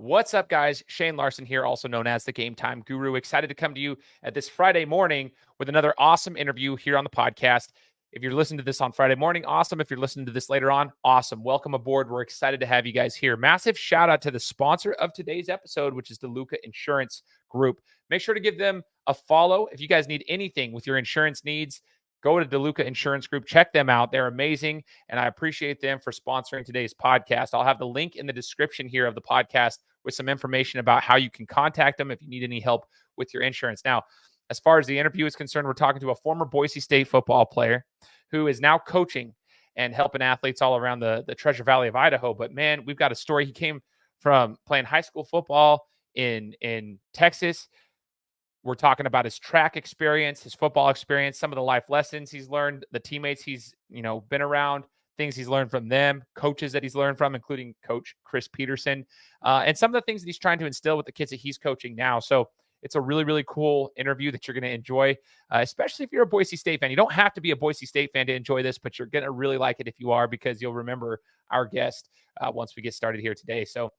What's up, guys? Shane Larson here, also known as the Gametime Guru. Excited to come to you at this Friday morning with another awesome interview here on the podcast. If you're listening to this on Friday morning, awesome. If you're listening to this later on, awesome. Welcome aboard. We're excited to have you guys here. Massive shout out to the sponsor of today's episode, which is Deluca Insurance Group. Make sure to give them a follow. If you guys need anything with your insurance needs, go to Deluca Insurance Group. Check them out. They're amazing, and I appreciate them for sponsoring today's podcast. I'll have the link in the description here of the podcast with some information about how you can contact them if you need any help with your insurance. Now, as far as the interview is concerned, we're talking to a former Boise State football player who is now coaching and helping athletes all around the Treasure Valley of Idaho. But, man, we've got a story. He came from playing high school football in Texas. We're talking about his track experience, his football experience, some of the life lessons he's learned, the teammates he's, been around, things he's learned from them, coaches that he's learned from, including Coach Chris Peterson, and some of the things that he's trying to instill with the kids that he's coaching now. So it's a really, really cool interview that you're going to enjoy, especially if you're a Boise State fan. You don't have to be a Boise State fan to enjoy this, but you're going to really like it if you are, because you'll remember our guest once we get started here today. So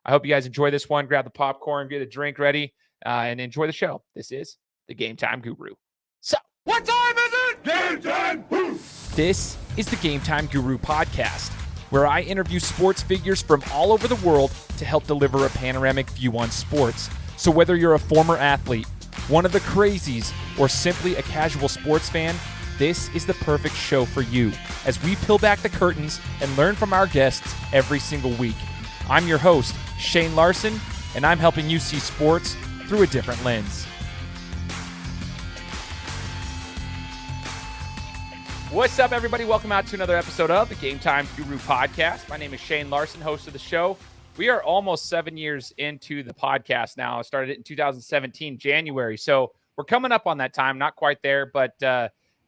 I hope you guys enjoy this one. Grab the popcorn, get a drink ready, and enjoy the show. This is the Gametime Guru. So, what time is it? Game time! Woo! This is the Gametime Guru podcast, where I interview sports figures from all over the world to help deliver a panoramic view on sports. So whether you're a former athlete, one of the crazies, or simply a casual sports fan, this is the perfect show for you as we peel back the curtains and learn from our guests every single week. I'm your host, Shane Larson, and I'm helping you see sports through a different lens. What's up, everybody? Welcome out to another episode of the Gametime Guru podcast. My name is Shane Larson, host of the show. We are almost 7 years into the podcast now. I started it in 2017, January. So we're coming up on that time, not quite there. But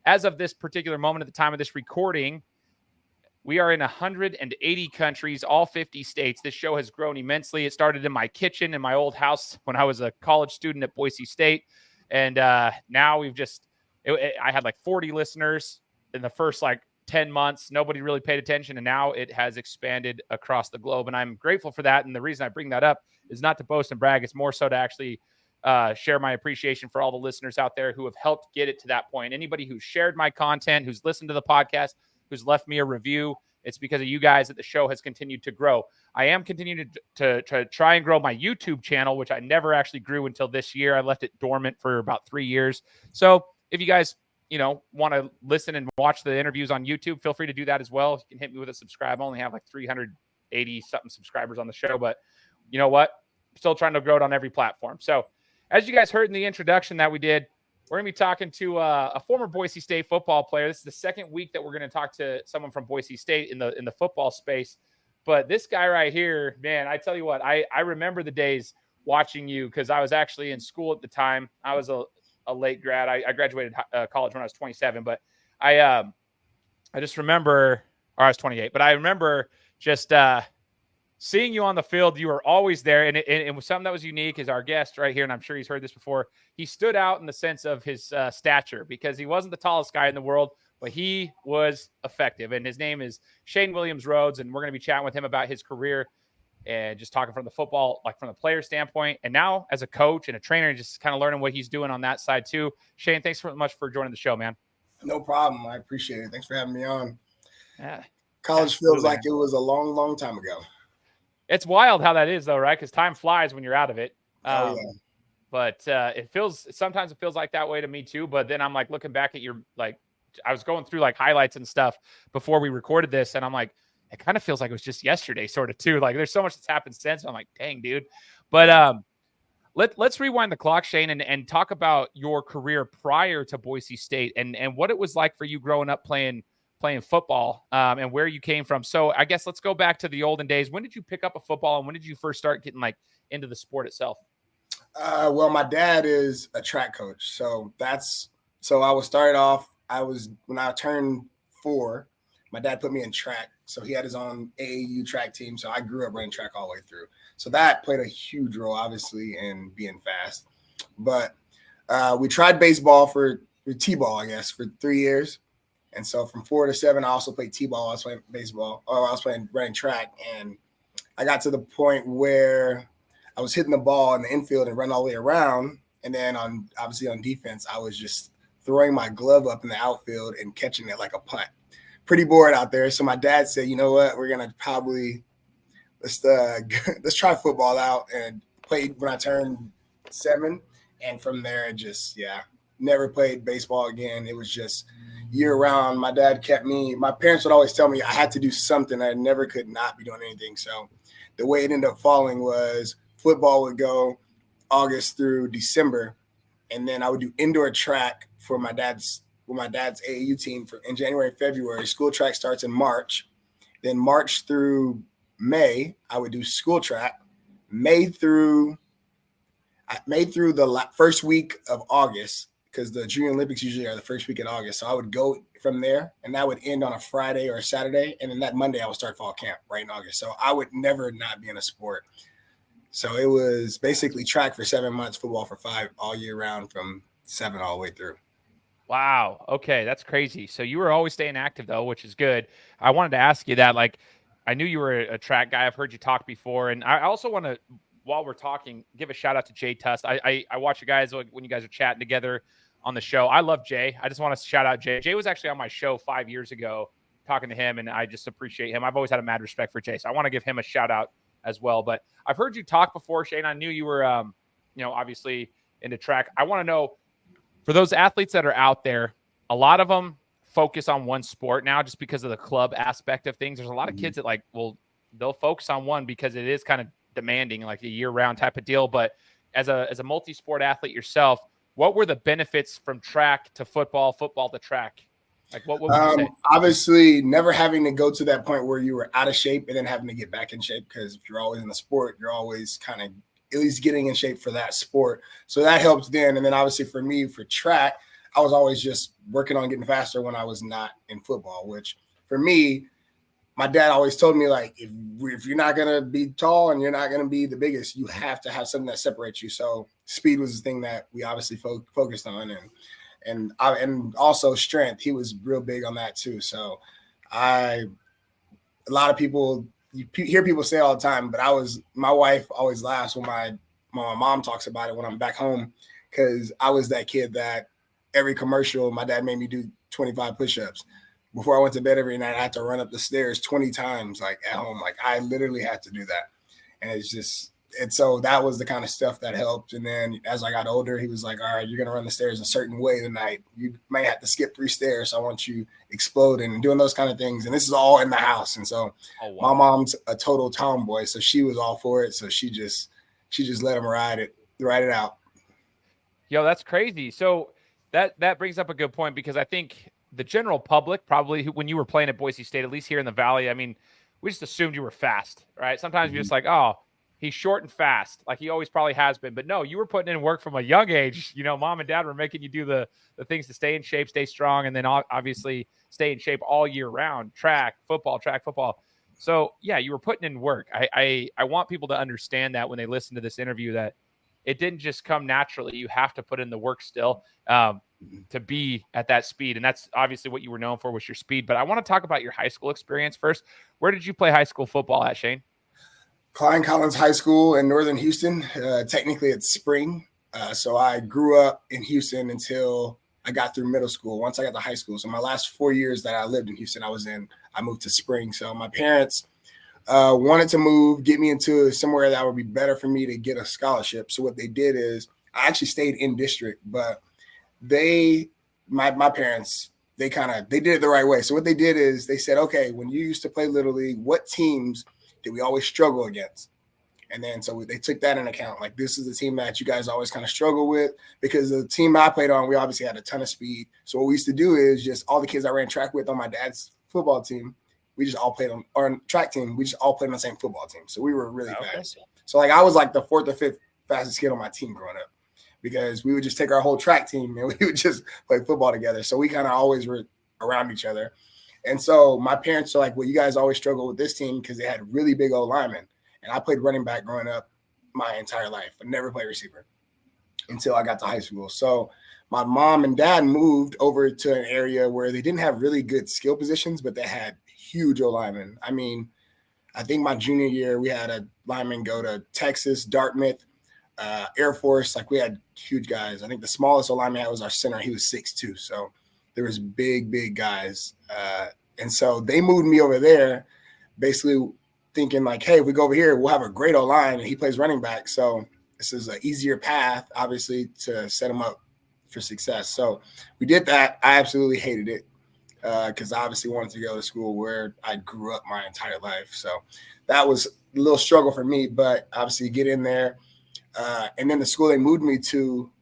as of this particular moment at the time of this recording, we are in 180 countries, all 50 states. This show has grown immensely. It started in my kitchen in my old house when I was a college student at Boise State. And now I had like 40 listeners in the first 10 months. Nobody really paid attention. And now it has expanded across the globe. And I'm grateful for that. And the reason I bring that up is not to boast and brag. It's more so to actually share my appreciation for all the listeners out there who have helped get it to that point. Anybody who's shared my content, who's listened to the podcast, who's left me a review, it's because of you guys that the show has continued to grow. I am continuing to try and grow my YouTube channel, which I never actually grew until this year. I left it dormant for about 3 years. So if you guys want to listen and watch the interviews on YouTube, feel free to do that as well. You can hit me with a subscribe. I only have 380 something subscribers on the show, but you know what? I'm still trying to grow it on every platform. So as you guys heard in the introduction that we did, we're going to be talking to a former Boise State football player. This is the second week that we're going to talk to someone from Boise State in the football space. But this guy right here, man, I tell you what, I remember the days watching you because I was actually in school at the time. I was a late grad. I graduated college when I was 27, but I just remember, or I was 28, but I remember just seeing you on the field. You were always there. And it was something that was unique is our guest right here. And I'm sure he's heard this before. He stood out in the sense of his stature because he wasn't the tallest guy in the world, but he was effective. And his name is Shane Williams-Rhodes. And we're going to be chatting with him about his career and just talking from the football, from the player standpoint. And now as a coach and a trainer, just kind of learning what he's doing on that side too. Shane, thanks so much for joining the show, man. No problem. I appreciate it. Thanks for having me on. Yeah, College absolutely. feels like it was a long, long time ago. It's wild how that is though, right? Because time flies when you're out of it. Yeah. But sometimes it feels like that way to me too. But then I'm looking back at I was going through highlights and stuff before we recorded this. And I'm like, it kind of feels like it was just yesterday sort of too. There's so much that's happened since. I'm like, dang, dude. But let's rewind the clock, Shane, and talk about your career prior to Boise State and what it was like for you growing up playing football and where you came from. So I guess let's go back to the olden days. When did you pick up a football and when did you first start getting into the sport itself? Well, my dad is a track coach. So I was started off, when I turned 4, my dad put me in track. So he had his own AAU track team. So I grew up running track all the way through. So that played a huge role, obviously, in being fast. But we tried baseball for T-ball, I guess, for 3 years. And so from 4 to 7, I also played T-ball. I was playing baseball. I was playing running track. And I got to the point where I was hitting the ball in the infield and run all the way around. And then obviously on defense, I was just throwing my glove up in the outfield and catching it like a punt. Pretty bored out there. So my dad said, you know what, we're going to probably let's try football out, and played when I turned 7. And from there, never played baseball again. It was just year round. My dad kept me. My parents would always tell me I had to do something. I never could not be doing anything. So the way it ended up falling was football would go August through December, and then I would do indoor track for my dad's AAU team in January and February. School track starts in March. Then March through May, I would do school track. May through the first week of August, because the Junior Olympics usually are the first week in August. So I would go from there, and that would end on a Friday or a Saturday. And then that Monday, I would start fall camp right in August. So I would never not be in a sport. So it was basically track for 7 months, football for 5 all year round from 7 all the way through. Wow. Okay. That's crazy. So you were always staying active though, which is good. I wanted to ask you that, like, I knew you were a track guy. I've heard you talk before. And I also want to, while we're talking, give a shout out to Jay Tust. I watch you guys when you guys are chatting together on the show. I love Jay. I just want to shout out Jay. Jay was actually on my show 5 years ago talking to him, and I just appreciate him. I've always had a mad respect for Jay, so I want to give him a shout out as well. But I've heard you talk before, Shane. I knew you were, obviously into track. I want to know, for those athletes that are out there, a lot of them focus on one sport now just because of the club aspect of things. There's a lot of kids that they'll focus on one because it is kind of demanding, like a year-round type of deal. But as a multi-sport athlete yourself, what were the benefits from track to football to track? Like, what would you say? Obviously, never having to go to that point where you were out of shape and then having to get back in shape, because if you're always in the sport, you're always kind of at least getting in shape for that sport. So that helps then. And then obviously for me, for track, I was always just working on getting faster when I was not in football, which for me, my dad always told me, like, if you're not going to be tall and you're not going to be the biggest, you have to have something that separates you. So speed was the thing that we obviously focused on, and also strength. He was real big on that too. So a lot of people, you hear people say all the time, but my wife always laughs when my mom talks about it when I'm back home, because I was that kid that every commercial, my dad made me do 25 push-ups. Before I went to bed every night, I had to run up the stairs 20 times, like at home. Like I literally had to do that. And so that was the kind of stuff that helped. And then as I got older, he was like, all right, you're going to run the stairs a certain way tonight. You may have to skip 3 stairs. So I want you exploding and doing those kind of things. And this is all in the house. And so my mom's a total tomboy. So she was all for it. So she just let him ride it out. Yo, that's crazy. So that brings up a good point, because I think the general public, probably when you were playing at Boise State, at least here in the Valley, I mean, we just assumed you were fast, right? Sometimes you're just like, oh, he's short and fast, like he always probably has been. But no, you were putting in work from a young age. You know, mom and dad were making you do the things to stay in shape, stay strong, and then obviously stay in shape all year round. Track, football. So yeah, you were putting in work. I want people to understand that when they listen to this interview, that it didn't just come naturally. You have to put in the work still to be at that speed. And that's obviously what you were known for, was your speed. But I want to talk about your high school experience first. Where did you play high school football at, Shane? Klein Collins High School in Northern Houston. Technically it's spring. So I grew up in Houston until I got through middle school. Once I got to high school. So my last 4 years that I lived in Houston, I moved to spring. So my parents wanted to get me into somewhere that would be better for me to get a scholarship. So what they did is, I actually stayed in district, but my parents, they did it the right way. So what they did is they said, okay, when you used to play Little League, what teams did we always struggle against? And then so they took that into account. Like, this is the team that you guys always kind of struggle with, because the team I played on, we obviously had a ton of speed. So what we used to do is just all the kids I ran track with on my dad's football team, we just all played on our track team. We just all played on the same football team. So we were really fast. So like I was like the 4th or 5th fastest kid on my team growing up, because we would just take our whole track team and we would just play football together. So we kind of always were around each other. And so my parents are like, well, you guys always struggle with this team because they had really big old linemen. And I played running back growing up my entire life. I never played receiver until I got to high school. So my mom and dad moved over to an area where they didn't have really good skill positions, but they had huge O linemen. I mean, I think my junior year, we had a lineman go to Texas, Dartmouth, Air Force. Like we had huge guys. I think the smallest lineman had was our center. He was 6'2". So there was big guys. And so they moved me over there basically thinking like, hey, if we go over here, we'll have a great O-line, and he plays running back. So this is an easier path, obviously, to set him up for success. So we did that. I absolutely hated it because I obviously wanted to go to school where I grew up my entire life. So that was a little struggle for me, but obviously get in there. And then the school they moved me to,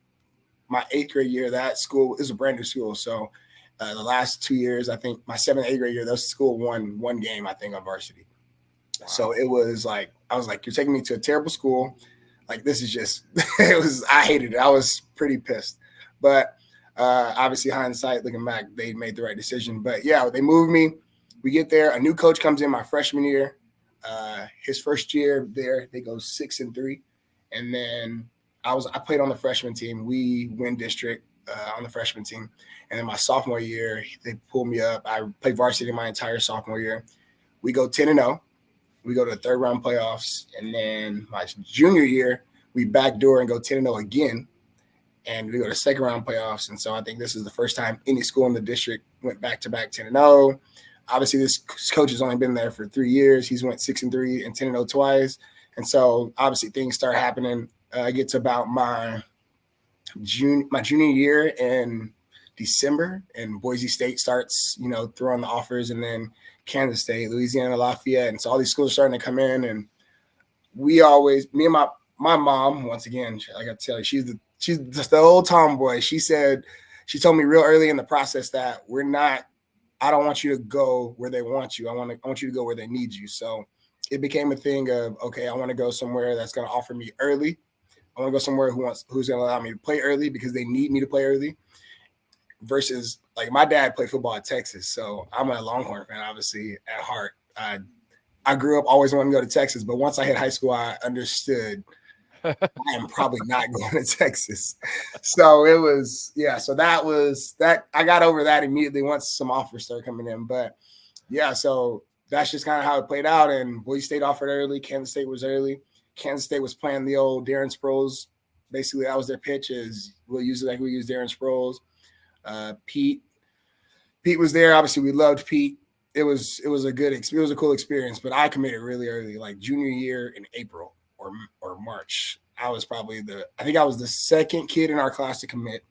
my 8th grade year, that school is a brand new school. So the last 2 years, I think my 7th, 8th grade year, that school won one game, I think, on varsity. Wow. So it was like, I was like, you're taking me to a terrible school. Like, this is just, I hated it. I was pretty pissed. But obviously, hindsight, looking back, they made the right decision. But yeah, they moved me. We get there. A new coach comes in my freshman year. His first year there, they go 6-3. And then I played on the freshman team. We win district on the freshman team. And then my sophomore year, they pulled me up. I played varsity my entire sophomore year. We go 10-0. We go to the 3rd round playoffs. And then my junior year, we backdoor and go 10-0 again. And we go to 2nd round playoffs. And so I think this is the first time any school in the district went back-to-back 10-0. Obviously, this coach has only been there for 3 years. He's went 6-3 and 10-0 twice. And so obviously things start happening. I get to about my junior year in December, and Boise State starts, throwing the offers, and then Kansas State, Louisiana, Lafayette. And so all these schools are starting to come in, and me and my mom, once again, I got to tell you, she's just the old tomboy. She told me real early in the process that I don't want you to go where they want you. I want you to go where they need you. So it became a thing of, okay, I want to go somewhere that's going to offer me early. I want to go somewhere who's going to allow me to play early because they need me to play early, versus like my dad played football at Texas. So I'm a Longhorn fan, obviously, at heart. I grew up always wanting to go to Texas, but once I hit high school, I understood I am probably not going to Texas. So it was, so that was that. I got over that immediately once some offers started coming in. But yeah, so that's just kind of how it played out. And Boise State offered early. Kansas State was early. Kansas State was playing the old Darren Sproles. Basically, that was their pitch, is we'll use it like we use Darren Sproles. Pete was there. Obviously, we loved Pete. It was a cool experience. But I committed really early, like junior year in April or March. I was I think I was the 2nd kid in our class to commit,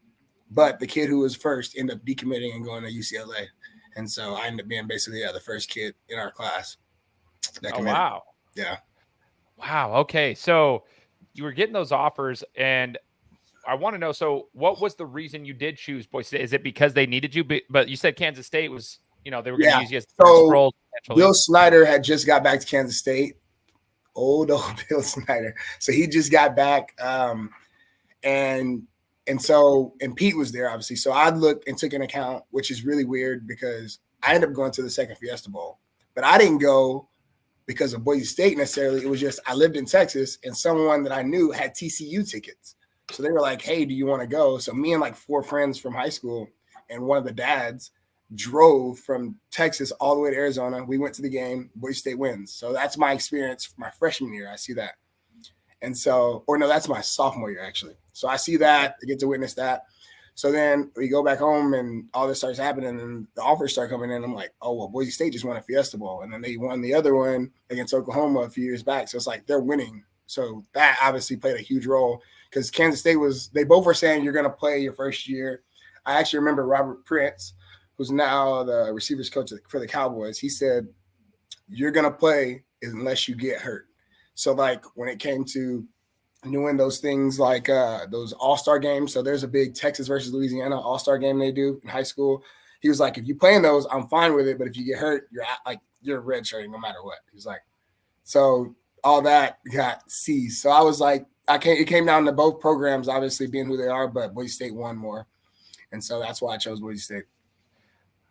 but the kid who was first ended up decommitting and going to UCLA. And so I ended up being basically the first kid in our class that committed. Oh, wow. Yeah. Wow. Okay. So you were getting those offers, and I want to know, so what was the reason you did choose Boise State? Is it because they needed you? But you said Kansas State was, they were going to use you as so Bill Snyder had just got back to Kansas State. Old Bill Snyder. So he just got back. And Pete was there, obviously. So I looked and took an account, which is really weird because I ended up going to the 2nd Fiesta Bowl. But I didn't go because of Boise State necessarily. It was just I lived in Texas, and someone that I knew had TCU tickets. So they were like, hey, do you want to go? So me and like 4 friends from high school and one of the dads drove from Texas all the way to Arizona. We went to the game. Boise State wins. So that's my experience for my freshman year. I see that. And so, or no, that's my sophomore year, actually. So I see that. I get to witness that. So then we go back home and all this starts happening and the offers start coming in. I'm like, oh, well, Boise State just won a Fiesta Bowl. And then they won the other one against Oklahoma a few years back. So it's like they're winning. So that obviously played a huge role because Kansas State they both were saying you're going to play your first year. I actually remember Robert Prince, who's now the receivers coach for the Cowboys. He said, you're going to play unless you get hurt. So like when it came to doing those things like those all-star games. So there's a big Texas versus Louisiana all-star game they do in high school. He was like, if you play in those, I'm fine with it. But if you get hurt, you're redshirting no matter what. He's like, so all that got seized. So I was like, it came down to both programs obviously being who they are, but Boise State won more. And so that's why I chose Boise State.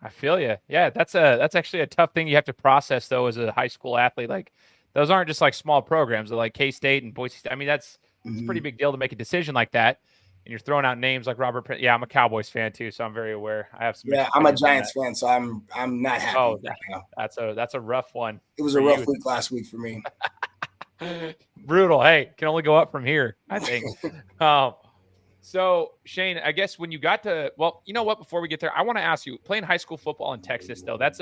I feel you. Yeah, that's actually a tough thing you have to process though as a high school athlete. Like those aren't just like small programs. They're like K-State and Boise State. I mean, it's a pretty big deal to make a decision like that. and you're throwing out names like Robert Prince. Yeah, I'm a Cowboys fan too, so I'm very aware. I have some. Yeah, mixed I'm a opinions on Giants fan, so I'm not happy Oh, right now. that's a rough one. It was for a rough you. week last week for me. Brutal. Hey, can only go up from here, I think. So Shane, I guess when you got to, well, you know what? Before we get there, I want to ask you, playing high school football in Texas, though, that's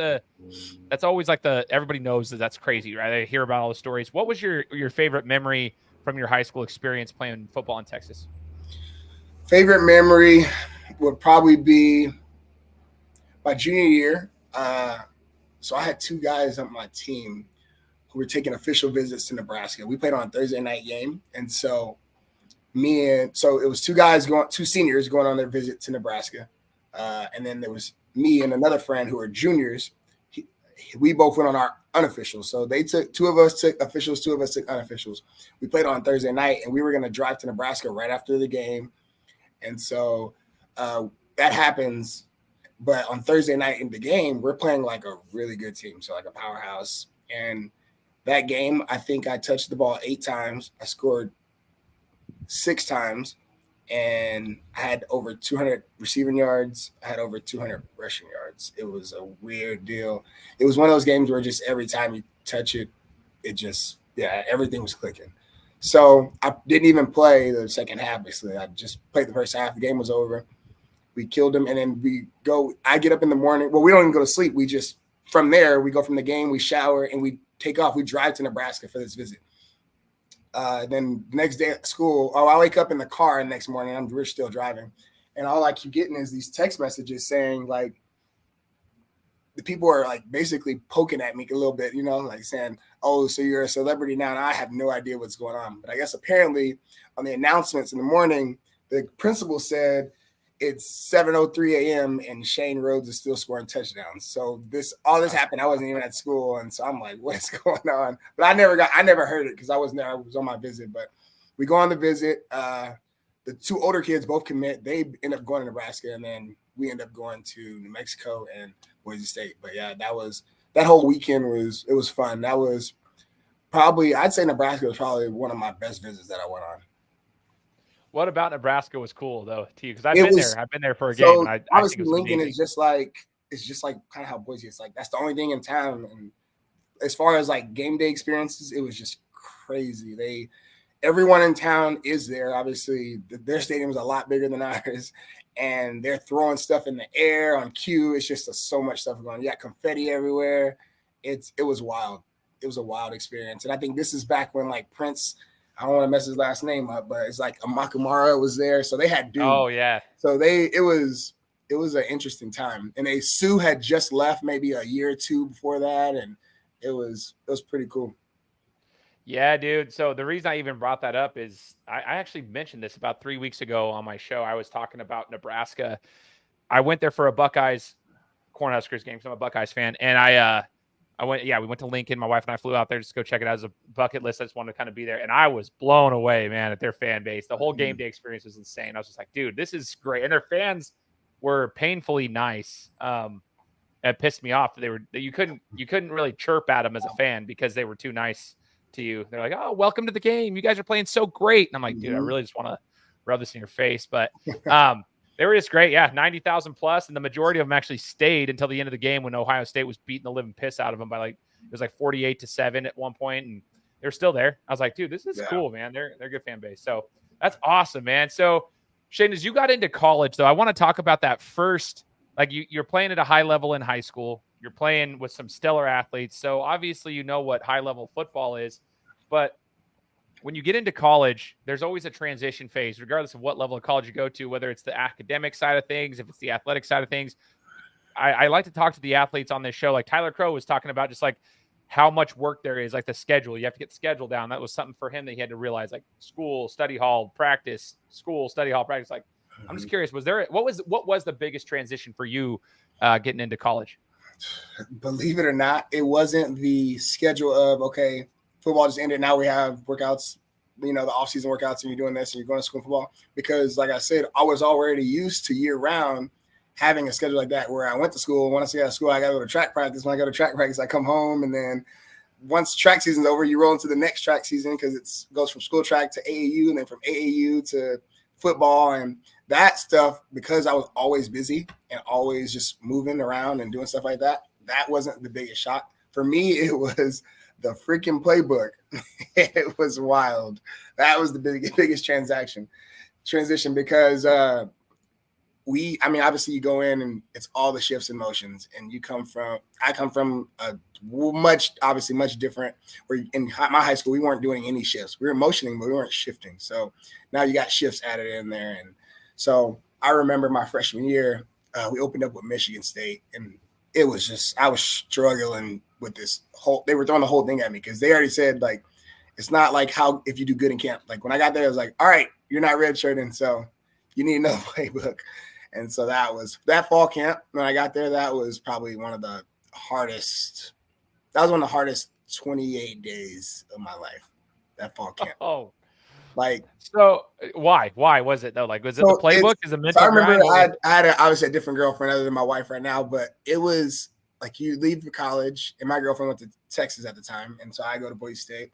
always like everybody knows that's crazy, right? They hear about all the stories. What was your favorite memory from your high school experience playing football in Texas? Favorite memory would probably be my junior year. So I had two guys on my team who were taking official visits to Nebraska. We played on a Thursday night game, and so it was two seniors going on their visit to Nebraska, and then there was me and another friend who were juniors. We both went on our unofficials. So two of us took officials, two of us took unofficials. We played on Thursday night, and we were going to drive to Nebraska right after the game. And so that happens. But on Thursday night in the game, we're playing like a really good team, so like a powerhouse. And that game, I think I touched the ball 8 times. I scored 6 times, and I had over 200 receiving yards. I had over 200 rushing yards. It was a weird deal. It was one of those games where just every time you touch it, everything was clicking. So I didn't even play the second half, basically. I just played the first half. The game was over. We killed them, and then I get up in the morning. Well, we don't even go to sleep. From there, we go from the game, we shower, and we take off. We drive to Nebraska for this visit. Then the next day at school, I wake up in the car the next morning. We're still driving, and all I keep getting is these text messages saying like the people are like basically poking at me a little bit, like saying, "Oh, so you're a celebrity now?" And I have no idea what's going on. But I guess apparently on the announcements in the morning, the principal said it's 7:03 a.m. and Shane Rhodes is still scoring touchdowns. So all this happened. I wasn't even at school, and so I'm like, "What's going on?" But I never heard it because I was on my visit. But we go on the visit. The two older kids both commit. They end up going to Nebraska, and then we end up going to New Mexico and Boise State. But yeah, that whole weekend was fun. That was I'd say Nebraska was probably one of my best visits that I went on. What about Nebraska was cool though, to you? Because I've been there. I've been there for a game. And I obviously, think it was Lincoln amazing. is just like kind of how Boise is. Like that's the only thing in town. And as far as like game day experiences, it was just crazy. Everyone in town is there. Obviously, their stadium is a lot bigger than ours, and they're throwing stuff in the air on cue. It's just so much stuff going on. You got confetti everywhere. It was wild. It was a wild experience, and I think this is back when like Prince. I don't want to mess his last name up, but it's like Amakamara was there. So they had dude. Oh, yeah. So it was an interesting time. And Sue had just left maybe a year or two before that. And it was pretty cool. Yeah, dude. So the reason I even brought that up is I actually mentioned this about 3 weeks ago on my show. I was talking about Nebraska. I went there for a Buckeyes Cornhuskers game because I'm a Buckeyes fan. And we went to Lincoln. My wife and I flew out there just to go check it out as a bucket list. I just wanted to kind of be there. And I was blown away, man, at their fan base. The whole game day experience was insane. I was just like, dude, this is great. And their fans were painfully nice. It pissed me off. You couldn't really chirp at them as a fan because they were too nice to you. They're like, "Oh, welcome to the game. You guys are playing so great." And I'm like, dude, I really just want to rub this in your face. But they were just great. Yeah, 90,000 plus. And the majority of them actually stayed until the end of the game when Ohio State was beating the living piss out of them by it was like 48-7 at one point. And they're still there. I was like, dude, this is cool, man. They're a good fan base. So that's awesome, man. So Shane, as you got into college though, I want to talk about that first, like you're playing at a high level in high school. You're playing with some stellar athletes. So obviously you know what high level football is, but when you get into college, there's always a transition phase, regardless of what level of college you go to, whether it's the academic side of things, if it's the athletic side of things. I like to talk to the athletes on this show. Like Tyler Crow was talking about just like how much work there is, like the schedule. You have to get the schedule down. That was something for him that he had to realize, like school, study hall, practice, school, study hall, practice. Like, I'm just curious, what was the biggest transition for you getting into college? Believe it or not, it wasn't the schedule of, okay, football just ended. Now we have workouts, the off-season workouts, and you're doing this and you're going to school football. Because like I said, I was already used to year round having a schedule like that where I went to school. When I get out of school, I got to go to track practice. When I go to track practice, I come home. And then once track season's over, you roll into the next track season because it goes from school track to AAU and then from AAU to football and that stuff, because I was always busy and always just moving around and doing stuff like that. That wasn't the biggest shock. For me, it was the freaking playbook. It was wild. That was the biggest transition because obviously you go in and it's all the shifts and motions, and I come from a much different, where in my high school, we weren't doing any shifts. We were motioning, but we weren't shifting. So now you got shifts added in there. And so I remember my freshman year, we opened up with Michigan State, and it was just, I was struggling with this they were throwing the whole thing at me because they already said, like, it's not like how if you do good in camp. Like when I got there, I was like, all right, you're not redshirting, so you need another playbook. And so that fall camp, when I got there, that was probably one of the hardest 28 days of my life, that fall camp. Oh, like, so why was it though? Like, was it the playbook? Is a mental? So I remember I had obviously a different girlfriend other than my wife right now, but it was like you leave for college, and my girlfriend went to Texas at the time, and so I go to Boise State.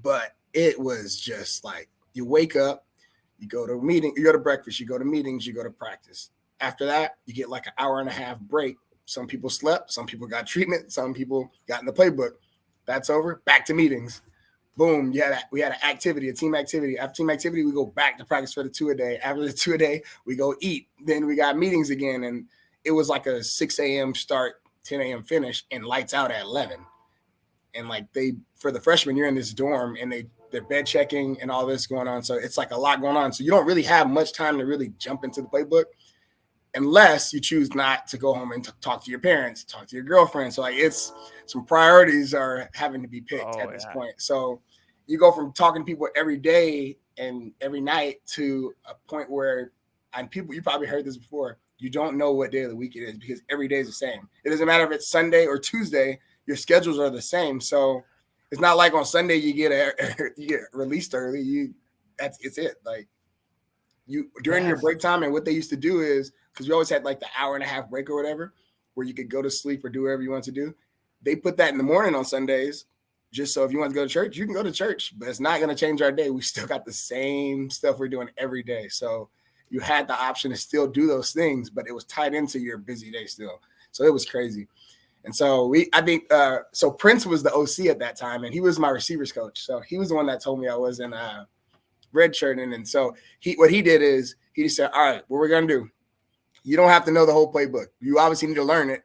But it was just like you wake up, you go to a meeting, you go to breakfast, you go to meetings, you go to practice. After that, you get like an hour and a half break. Some people slept, some people got treatment, some people got in the playbook. That's over, back to meetings. Boom, we had an activity, a team activity. After team activity, we go back to practice for the 2-a-day. After the 2-a-day, we go eat. Then we got meetings again, and it was like a 6 a.m. start, 10 a.m. finish, and lights out at 11. And like for the freshmen, you're in this dorm, and they're bed checking and all this going on. So it's like a lot going on. So you don't really have much time to really jump into the playbook unless you choose not to go home and talk to your parents, talk to your girlfriend. So like it's some priorities are having to be picked at this point. So you go from talking to people every day and every night to a point where, and people, you probably heard this before, you don't know what day of the week it is because every day is the same. It doesn't matter if it's Sunday or Tuesday, your schedules are the same. So it's not like on Sunday you get released early. It's it. Like you during your break time, and what they used to do is, because we always had like the hour and a half break or whatever, where you could go to sleep or do whatever you want to do. They put that in the morning on Sundays, just so if you want to go to church, you can go to church, but it's not going to change our day. We still got the same stuff we're doing every day. So you had the option to still do those things, but it was tied into your busy day still. So it was crazy. And so so Prince was the OC at that time, and he was my receivers coach. So he was the one that told me I wasn't redshirting. And so what he did is he just said, all right, what we're going to do, you don't have to know the whole playbook. You obviously need to learn it,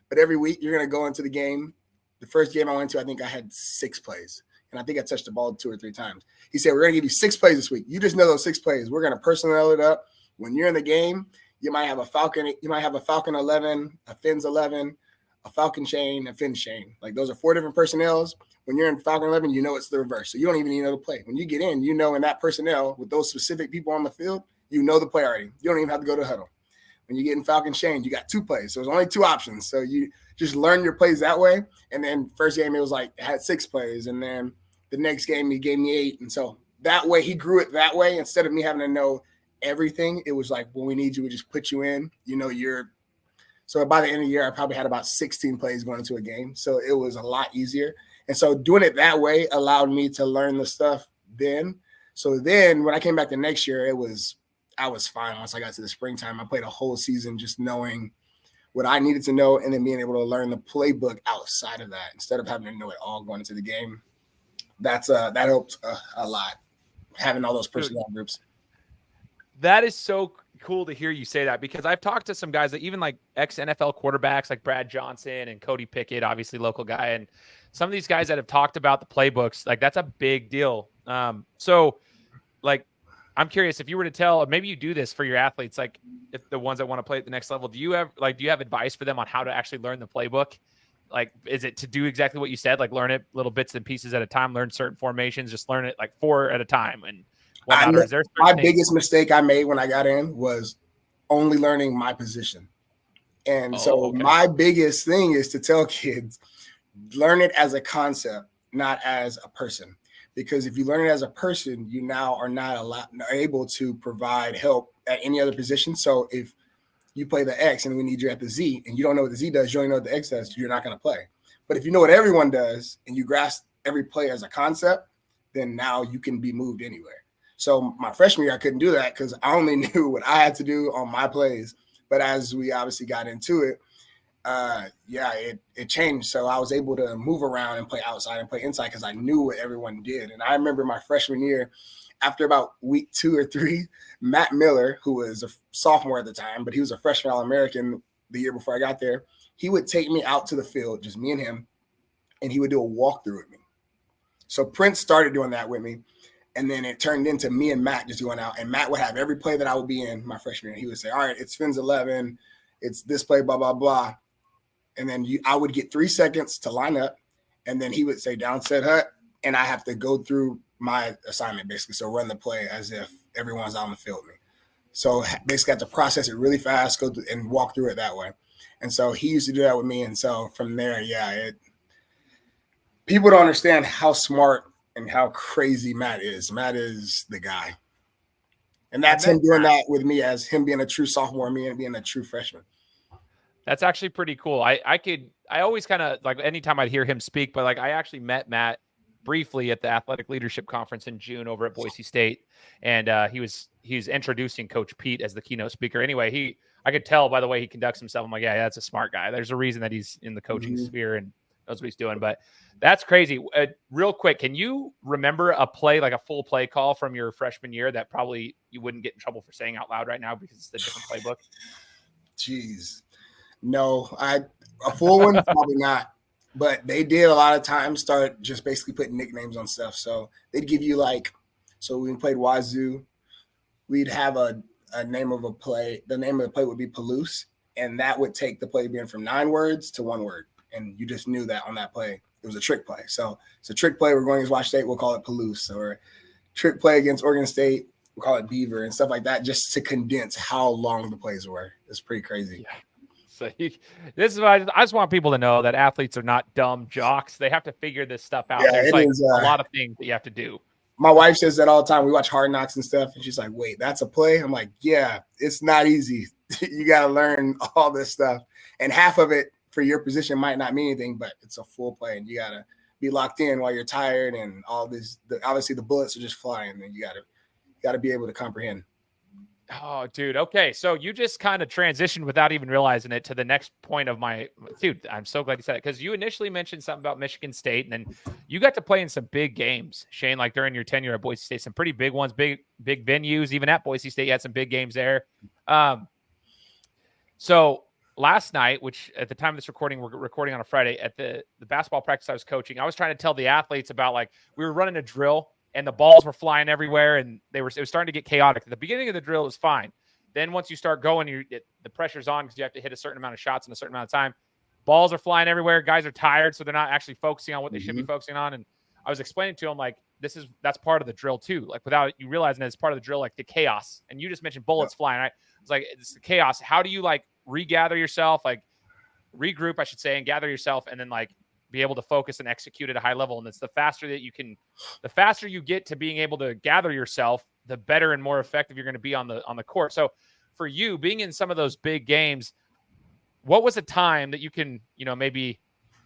but every week you're going to go into the game. The first game I went to, I think I had 6 plays, and I think I touched the ball 2 or 3 times. He said, we're going to give you 6 plays this week. You just know those 6 plays. We're going to personnel it up. When you're in the game, you might have a Falcon 11, a Fins 11, a Falcon chain, a Fin chain. Like those are 4 different personnels. When you're in Falcon 11, you know it's the reverse. So you don't even need to know the play. When you get in, you know in that personnel with those specific people on the field, you know the play already. You don't even have to go to the huddle. When you get in Falcon chain, you got 2 plays. So there's only 2 options. So you just learn your plays that way. And then first game, it was like, it had 6 plays. And then the next game, he gave me 8. And so that way, he grew it that way. Instead of me having to know everything, it was like, when we need you, we just put you in. You know, so by the end of the year, I probably had about 16 plays going into a game. So it was a lot easier. And so doing it that way allowed me to learn the stuff then. So then when I came back the next year, I was fine. Once I got to the springtime, I played a whole season just knowing what I needed to know and then being able to learn the playbook outside of that instead of having to know it all going into the game. That helped a lot, having all those personnel groups. That is so cool to hear you say that, because I've talked to some guys that even like ex-NFL quarterbacks like Brad Johnson and Cody Pickett, obviously local guy, and some of these guys that have talked about the playbooks, like that's a big deal. So like, I'm curious if you were to tell, or maybe you do this for your athletes, like if the ones that want to play at the next level, do you have advice for them on how to actually learn the playbook? Like, is it to do exactly what you said, like learn it little bits and pieces at a time, learn certain formations, just learn it like 4 at a time? And my biggest mistake I made when I got in was only learning my position. And my biggest thing is to tell kids, learn it as a concept, not as a person. Because if you learn it as a person, you now are not able to provide help at any other position. So if you play the X and we need you at the Z and you don't know what the Z does, you don't know what the X does, you're not going to play. But if you know what everyone does and you grasp every play as a concept, then now you can be moved anywhere. So my freshman year, I couldn't do that because I only knew what I had to do on my plays. But as we obviously got into it, it changed. So I was able to move around and play outside and play inside because I knew what everyone did. And I remember my freshman year, after about week 2 or 3, Matt Miller, who was a sophomore at the time, but he was a freshman All-American the year before I got there, he would take me out to the field, just me and him, and he would do a walkthrough with me. So Prince started doing that with me, and then it turned into me and Matt just going out, and Matt would have every play that I would be in my freshman year. He would say, all right, it's Finn's 11, it's this play, blah, blah, blah. And then I would get 3 seconds to line up, and then he would say down set hut, and I have to go through my assignment basically. So run the play as if everyone's out on the field with me. So basically I have to process it really fast, go through and walk through it that way. And so he used to do that with me. And so from there, people don't understand how smart and how crazy Matt is. Matt is the guy. And that's him doing that with me as him being a true sophomore, me and being a true freshman. That's actually pretty cool. I always kind of like anytime I'd hear him speak, but like I actually met Matt briefly at the athletic leadership conference in June over at Boise State. And he's introducing Coach Pete as the keynote speaker. Anyway, I could tell by the way he conducts himself. I'm like, yeah, that's a smart guy. There's a reason that he's in the coaching sphere and knows what he's doing. But that's crazy. Real quick, can you remember a play, like a full play call from your freshman year that probably you wouldn't get in trouble for saying out loud right now because it's the different playbook? Jeez. No, a full one, probably not. But they did a lot of times start just basically putting nicknames on stuff. So they'd give you so when we played Wazoo, we'd have a name of a play. The name of the play would be Palouse, and that would take the play being from 9 words to 1 word. And you just knew that on that play. It was a trick play. So it's a trick play. We're going against Washington State, we'll call it Palouse. Or trick play against Oregon State, we'll call it Beaver and stuff like that, just to condense how long the plays were. It's pretty crazy. Yeah. So this is why I just want people to know that athletes are not dumb jocks. They have to figure this stuff out. Yeah, There's a lot of things that you have to do. My wife says that all the time. We watch Hard Knocks and stuff, and she's like, wait, that's a play? I'm like, yeah, it's not easy. You got to learn all this stuff. And half of it for your position might not mean anything, but it's a full play, and you got to be locked in while you're tired and all this. Obviously, the bullets are just flying, and you got to be able to comprehend. Oh, dude. Okay. So you just kind of transitioned without even realizing it to the next point of dude, I'm so glad you said it because you initially mentioned something about Michigan State and then you got to play in some big games, Shane, like during your tenure at Boise State, some pretty big ones, big venues. Even at Boise State, you had some big games there. So last night, which at the time of this recording, we're recording on a Friday at the basketball practice I was coaching, I was trying to tell the athletes about we were running a drill and the balls were flying everywhere, and it was starting to get chaotic. At the beginning of the drill, it was fine. Then once you start going, the pressure's on because you have to hit a certain amount of shots in a certain amount of time. Balls are flying everywhere. Guys are tired, so they're not actually focusing on what they should be focusing on. And I was explaining to them, that's part of the drill too. Without you realizing that it's part of the drill, the chaos. And you just mentioned bullets flying, right? It's it's the chaos. How do you regather yourself, regroup, I should say, and gather yourself, and then be able to focus and execute at a high level. And it's the faster you get to being able to gather yourself, the better and more effective you're going to be on the court. So for you being in some of those big games, what was a time that you can, maybe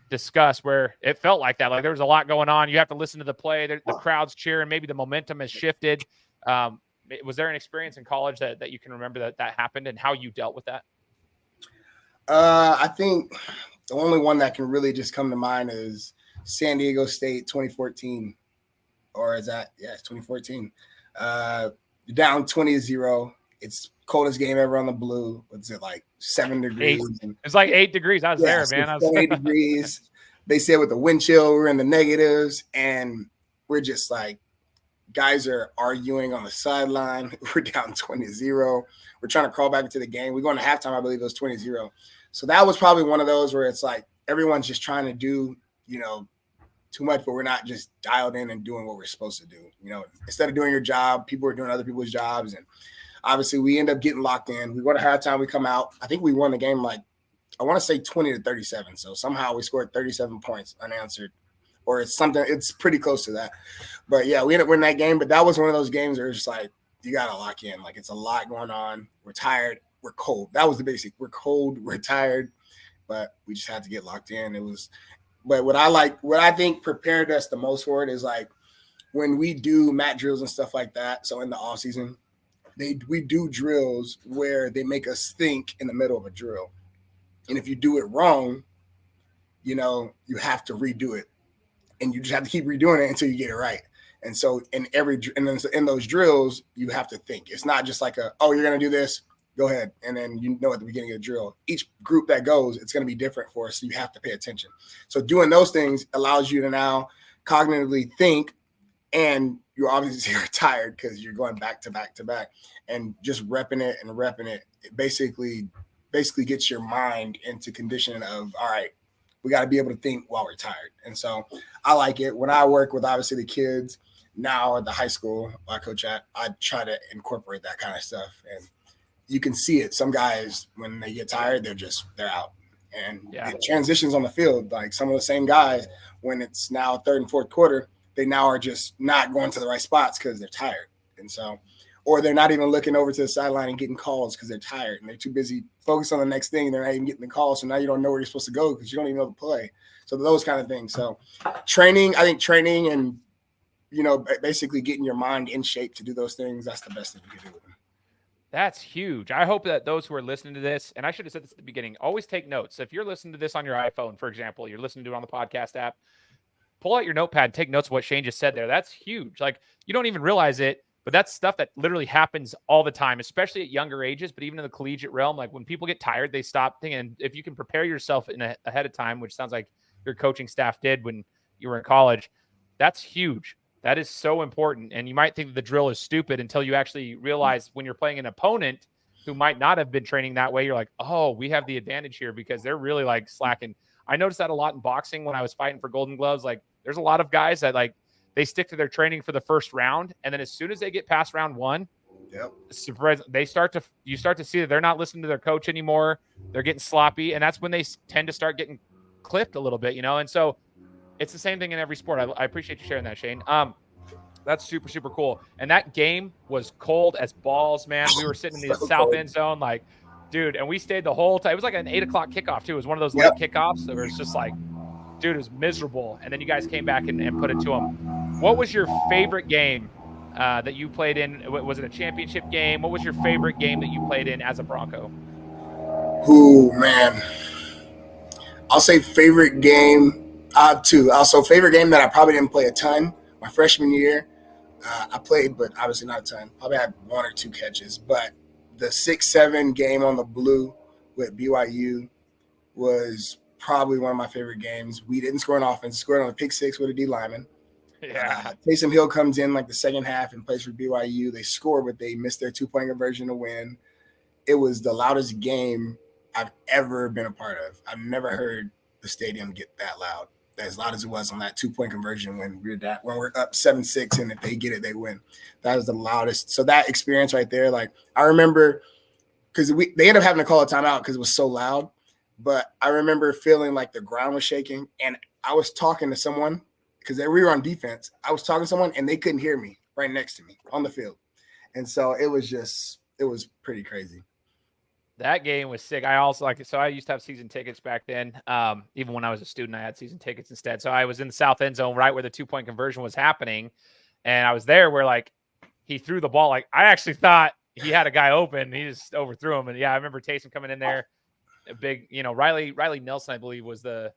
discuss where it felt like that? There was a lot going on. You have to listen to the play, the crowd's cheering, maybe the momentum has shifted. Was there an experience in college that you can remember that happened and how you dealt with that? I think the only one that can really just come to mind is San Diego State 2014. Or is that? Yeah, it's 2014. Down 20-0. It's coldest game ever on the blue. What's it 7 degrees? It's 8 degrees. I was there, man. 8 degrees. They said with the wind chill, we're in the negatives. And we're just guys are arguing on the sideline. We're down 20-0. We're trying to crawl back into the game. We're going to halftime, I believe it was 20-0. So that was probably one of those where it's everyone's just trying to do, too much, but we're not just dialed in and doing what we're supposed to do. Instead of doing your job, people are doing other people's jobs. And obviously we end up getting locked in. We go to halftime, we come out. I think we won the game I want to say 20-37. So somehow we scored 37 points unanswered. Or it's pretty close to that. But yeah, we ended up winning that game. But that was one of those games where it's you got to lock in. It's a lot going on. We're tired. We're cold. That was the basic. We're cold. We're tired. But we just had to get locked in. But what I think prepared us the most for it is when we do mat drills and stuff like that, so in the off season, we do drills where they make us think in the middle of a drill. And if you do it wrong, you have to redo it. And you just have to keep redoing it until you get it right. And so in those drills, you have to think. It's not just like you're going to do this, go ahead. And then at the beginning of the drill, each group that goes, it's going to be different for us. So you have to pay attention. So doing those things allows you to now cognitively think, and you obviously are tired because you're going back to back to back, and just repping it. It basically gets your mind into condition of, all right, we got to be able to think while we're tired. And so I like it. When I work with obviously the kids now at the high school I coach at, I try to incorporate that kind of stuff. And you can see it. Some guys, when they get tired, they're out. And it transitions on the field. Like some of the same guys, when it's now third and fourth quarter, they now are just not going to the right spots because they're tired. And so, or they're not even looking over to the sideline and getting calls because they're tired and they're too busy focused on the next thing. They're not even getting the call. So now you don't know where you're supposed to go because you don't even know the play. So those kind of things. So training and, basically getting your mind in shape to do those things, that's the best thing you can do with them. That's huge. I hope that those who are listening to this, and I should have said this at the beginning, always take notes. If you're listening to this on your iPhone, for example, you're listening to it on the podcast app, pull out your notepad, take notes of what Shane just said there. That's huge. Like, you don't even realize it, but that's stuff that literally happens all the time, especially at younger ages, but even in the collegiate realm. Like when people get tired, they stop thinking. If you can prepare yourself ahead of time, which sounds like your coaching staff did when you were in college, that's huge. That is so important. And you might think the drill is stupid until you actually realize when you're playing an opponent who might not have been training that way, you're like, oh, we have the advantage here because they're really like slacking. I noticed that a lot in boxing when I was fighting for Golden Gloves. Like there's a lot of guys that like they stick to their training for the first round. And then as soon as they get past round one, you start to see that they're not listening to their coach anymore. They're getting sloppy. And that's when they tend to start getting clipped a little bit, And so it's the same thing in every sport. I appreciate you sharing that, Shane. That's super, super cool. And that game was cold as balls, man. We were sitting in the south end zone, like, dude, and we stayed the whole time. It was like an 8:00 kickoff, too. It was one of those late kickoffs. So it was just like, dude, it was miserable. And then you guys came back and put it to them. What was your favorite game that you played in? Was it a championship game? What was your favorite game that you played in as a Bronco? Oh, man. I'll say favorite game. Two. Also, favorite game that I probably didn't play a ton. My freshman year, I played, but obviously not a ton. Probably had 1 or 2 catches. But the 6-7 game on the blue with BYU was probably one of my favorite games. We didn't score an offense. Scored on a pick 6 with a D lineman. Yeah. Taysom Hill comes in like the second half and plays for BYU. They score, but they missed their 2-point conversion to win. It was the loudest game I've ever been a part of. I've never heard the stadium get that loud. As loud as it was on that 2-point conversion when we're up 7-6, and if they get it, they win. That was the loudest. So that experience right there, like I remember, because they ended up having to call a timeout because it was so loud. But I remember feeling like the ground was shaking, and I was talking to someone because we were on defense. I was talking to someone, and they couldn't hear me right next to me on the field, and so it was pretty crazy. That game was sick. I also I used to have season tickets back then. Even when I was a student, I had season tickets instead. So I was in the south end zone, right where the 2-point conversion was happening. And I was there where like he threw the ball. Like I actually thought he had a guy open. He just overthrew him. And yeah, I remember Taysom coming in there. A big, Riley Nelson, I believe, was the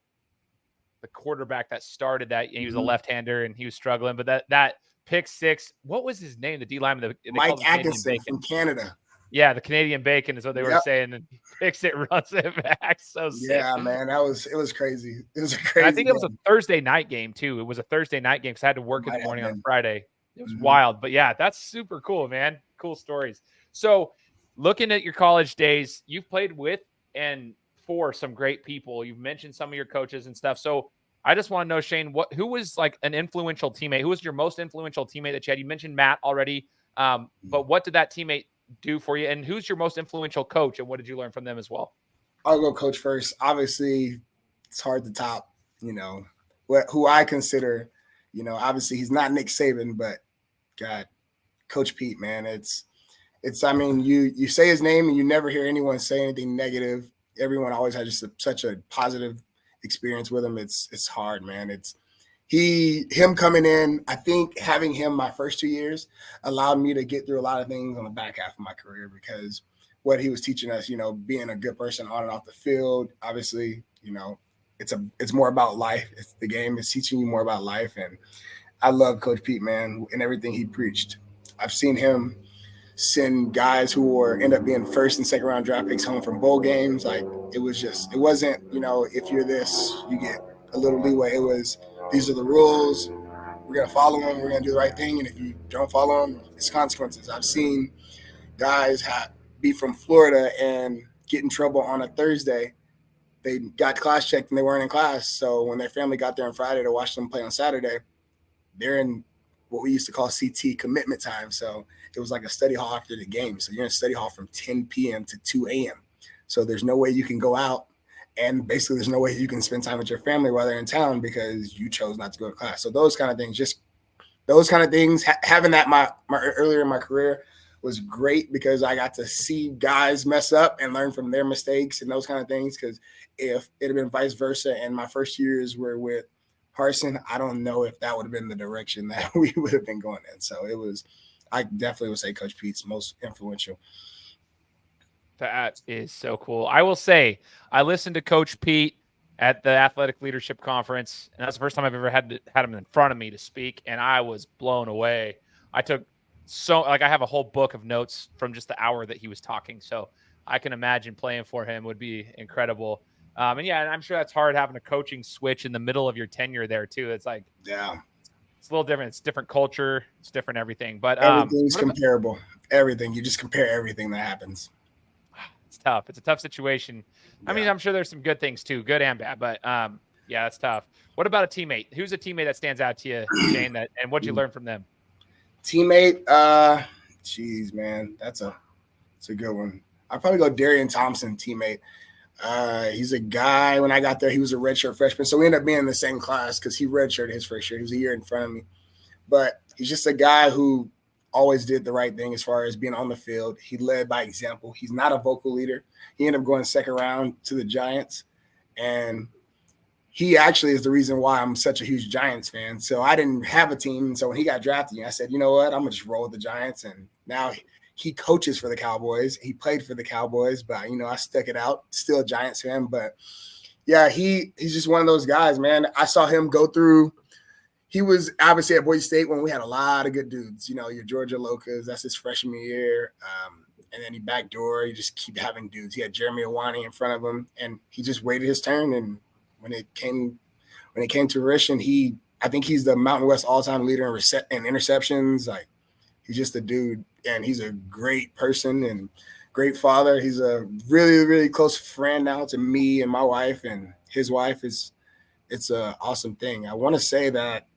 quarterback that started that. He was a left-hander and he was struggling. But that pick 6, what was his name? The D lineman, Mike Atkinson from Canada. Yeah, the Canadian Bacon is what they were saying, and picks it, runs it back. So sick. Yeah, man, it was crazy. It was a crazy. And I think it was a Thursday night game too. It was a Thursday night game because I had to work in the morning on Friday. It was wild, but yeah, that's super cool, man. Cool stories. So, looking at your college days, you've played with and for some great people. You've mentioned some of your coaches and stuff. So, I just want to know, Shane, who was like an influential teammate? Who was your most influential teammate that you had? You mentioned Matt already, but what did that teammate do for you, and who's your most influential coach, and what did you learn from them as well? I'll go coach first. Obviously, it's hard to top, who I consider, obviously he's not Nick Saban, but God, Coach Pete, man, it's I mean, you say his name and you never hear anyone say anything negative. Everyone always has just such a positive experience with him. It's hard, man. him coming in, I think having him my first 2 years allowed me to get through a lot of things on the back half of my career, because what he was teaching us, being a good person on and off the field, obviously, it's more about life. The game is teaching you more about life. And I love Coach Pete, man, and everything he preached. I've seen him send guys who end up being first and second round draft picks home from bowl games. Like, it wasn't, if you're this, you get a little leeway. It was, these are the rules. We're going to follow them. We're going to do the right thing. And if you don't follow them, it's consequences. I've seen guys be from Florida and get in trouble on a Thursday. They got class checked and they weren't in class. So when their family got there on Friday to watch them play on Saturday, they're in what we used to call CT, commitment time. So it was like a study hall after the game. So you're in a study hall from 10 p.m. to 2 a.m. So there's no way you can go out, and basically there's no way you can spend time with your family while they're in town because you chose not to go to class. So those kind of things, having that my earlier in my career was great, because I got to see guys mess up and learn from their mistakes and those kind of things. Because if it had been vice versa and my first years were with Harsin, I don't know if that would have been the direction that we would have been going in. So I definitely would say Coach Pete's most influential. That is so cool. I will say, I listened to Coach Pete at the Athletic Leadership Conference, and that's the first time I've ever had him in front of me to speak, and I was blown away. I have a whole book of notes from just the hour that he was talking, so I can imagine playing for him would be incredible. And I'm sure that's hard, having a coaching switch in the middle of your tenure there too. It's like, yeah, it's a little different. It's different culture. It's different everything. But everything's comparable. Everything. You just compare everything that happens. It's tough. It's a tough situation. Yeah. I mean, I'm sure there's some good things too, good and bad. But that's tough. What about a teammate? Who's a teammate that stands out to you, Shane? And what'd you learn from them? Teammate, geez, man, it's a good one. I'd probably go Darian Thompson, teammate. He's a guy, when I got there, he was a redshirt freshman. So we ended up being in the same class because he redshirted his first year. He was a year in front of me. But he's just a guy who always did the right thing as far as being on the field. He led by example. He's not a vocal leader. He ended up going second round to the Giants. And he actually is the reason why I'm such a huge Giants fan. So I didn't have a team. And so when he got drafted, I said, you know what? I'm going to just roll with the Giants. And now he coaches for the Cowboys. He played for the Cowboys, but, I stuck it out. Still a Giants fan. But, yeah, he's just one of those guys, man. I saw him go through – he was obviously at Boise State when we had a lot of good dudes. Your Georgia Locas, that's his freshman year. And then he backdoor. You just keep having dudes. He had Jeremy Iwani in front of him, and he just waited his turn. And when it came to fruition, I think he's the Mountain West all-time leader in interceptions. Like, he's just a dude. And he's a great person and great father. He's a really, really close friend now to me and my wife, and his wife. It's an awesome thing. I want to say that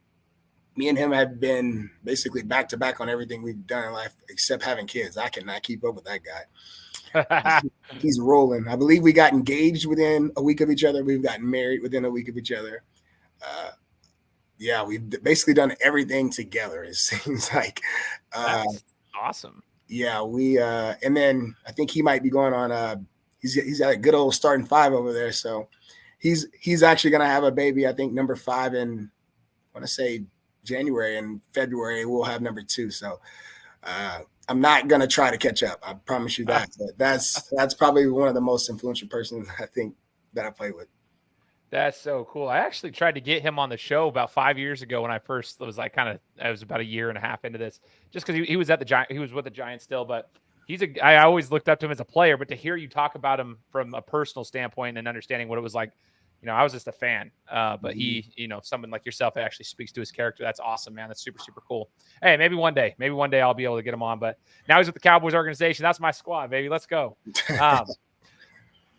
me and him have been basically back to back on everything we've done in life except having kids. I cannot keep up with that guy. He's rolling. I believe we got engaged within a week of each other. We've gotten married within a week of each other. We've basically done everything together, it seems like. That's awesome. Yeah, we and then I think he might be going on he's got a good old starting 5 over there. So he's actually gonna have a baby, I think number 5 in, I want to say January, and February we'll have number 2. So I'm not gonna try to catch up. I promise you that. But that's probably one of the most influential persons I think that I played with. That's so cool. I actually tried to get him on the show about 5 years ago when I first was like I was about a year and a half into this, just because he was at the Giant, he was with the Giants still, but I always looked up to him as a player, but to hear you talk about him from a personal standpoint and understanding what it was like, I was just a fan. But he, someone like yourself that actually speaks to his character. That's awesome, man. That's super, super cool. Hey, maybe one day I'll be able to get him on, but now he's with the Cowboys organization. That's my squad, baby. Let's go.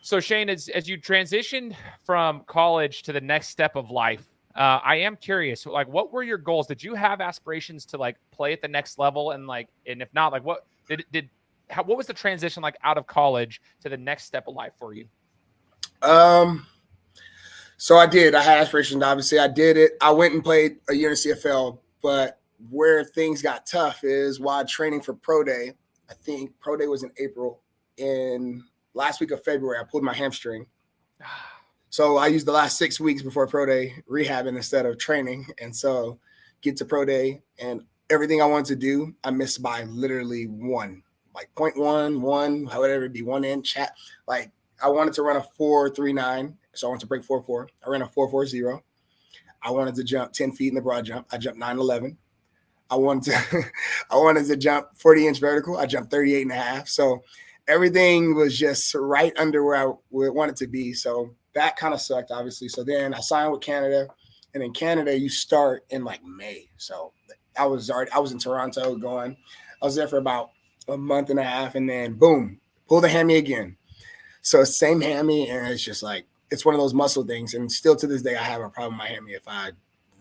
So Shane, as you transitioned from college to the next step of life, I am curious, like, what were your goals? Did you have aspirations to like play at the next level? And if not, like, what was the transition like out of college to the next step of life for you? So I had aspirations. Obviously I did it. I went and played a year in CFL, but where things got tough is while training for Pro Day. I think Pro Day was in April. In last week of February, I pulled my hamstring. So I used the last 6 weeks before pro day rehabbing instead of training. And so get to pro day and everything I wanted to do, I missed by literally one, like 0.1, however it be 1 inch. Like I wanted to run a 4.39. So I wanted to break 4.4. I ran a 4.40. I wanted to jump 10 feet in the broad jump. I jumped 9.11. I wanted to jump 40-inch vertical. I jumped 38 and a half. So everything was just right under where I wanted to be. So that kind of sucked, obviously. So then I signed with Canada, and in Canada you start in like May. So I was in Toronto going. I was there for about a month and a half, and then boom, pull the hammy again. So same hammy, and it's just like it's one of those muscle things. And still to this day, I have a problem with my hammy. If I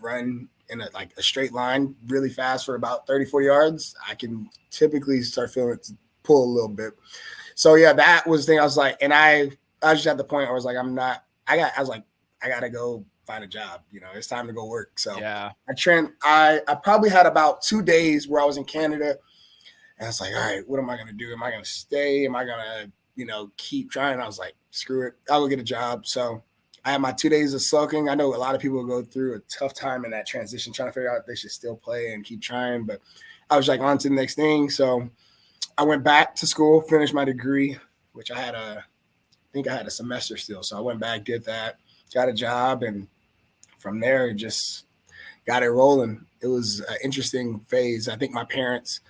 run in a straight line really fast for about 30-40 yards, I can typically start feeling it pull a little bit. So yeah, that was the thing. I was like, and I was just at the point where I was like, I gotta go find a job. It's time to go work. So yeah, I probably had about 2 days where I was in Canada, and I was like, all right, what am I gonna do? Am I gonna stay? Am I gonna keep trying? I was like, screw it, I'll go get a job. So I had my 2 days of sulking. I know a lot of people go through a tough time in that transition, trying to figure out if they should still play and keep trying. But I was like, on to the next thing. So I went back to school, finished my degree, which I think I had a semester still. So I went back, did that, got a job, and from there just got it rolling. It was an interesting phase. I think my parents,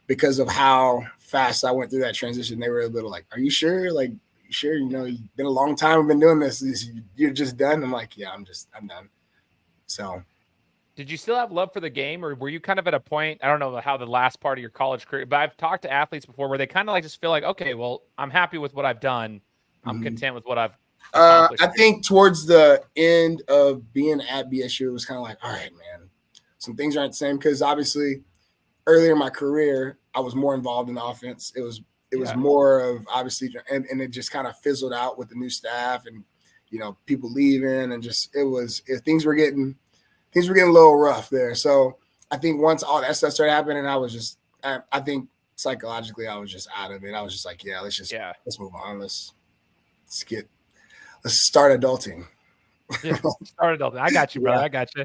because of how fast I went through that transition, they were a little like, are you sure? Like, sure, it's been a long time I've been doing this. You're just done? I'm like, yeah, I'm done. So did you still have love for the game, or were you kind of at a point, I don't know how the last part of your college career, but I've talked to athletes before where they kind of like just feel like, okay, well, I'm happy with what I've done. I'm content with what I've accomplished. I think towards the end of being at BSU, it was kind of like, all right, man, some things aren't the same, because obviously earlier in my career, I was more involved in the offense. It was more of obviously, and it just kind of fizzled out with the new staff and, people leaving, and just, things were getting a little rough there. So I think once all that stuff started happening, I think psychologically I was just out of it. I was just like, yeah, let's move on. Let's start adulting. Yeah, start adulting. I got you, brother. Yeah. I got you.